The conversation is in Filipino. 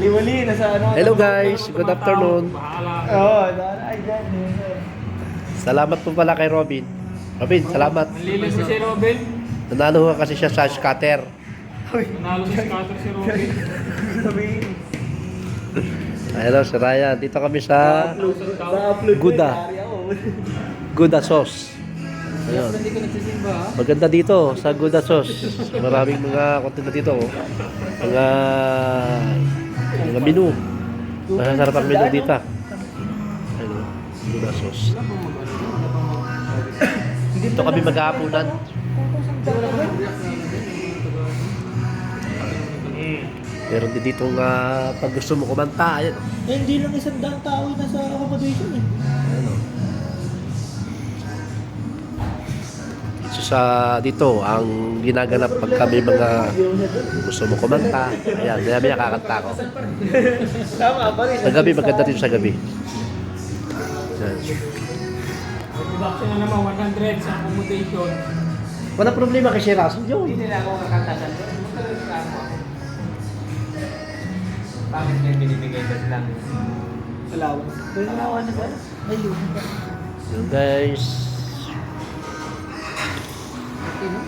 Aliwali na sa ano. Hello guys, good afternoon. Oo, ay dyan. Salamat po pala kay Robin. Robin, salamat. Nalilis si Robin. Nanalo ka kasi siya sa scatter. Nanalo sa scatter si Robin. Sabihin. Hello, si Ryan. Dito kami sa Na-upload ko Guda. yari ako. Guda Sauce. Ayun. Hindi ko nagsisimba ha. Maganda dito sa Guda Sauce. Maraming mga content na dito. Mga menu. Masasarap ang menu dito. Ayun, Guda Sauce. Dito kami maghahapunan. Meron din dito pag gusto mo kumanta, ayan. Eh, hindi lang 100 tao na sa accommodation eh. Ano? So sa dito ang ginaganap pag kami mga gusto mo kumanta, ayan, dami nakakanta ko. Tama pa rin. Sa gabi maganda dito sa gabi. Ayan. Production na naman 100 sa accommodation. Wala problema kasi Raso Joe. Hindi nila ako kakantasan. Bakit may binibigay ba silang allowance? Allowance ba? Ayun. Guys. Okay, no?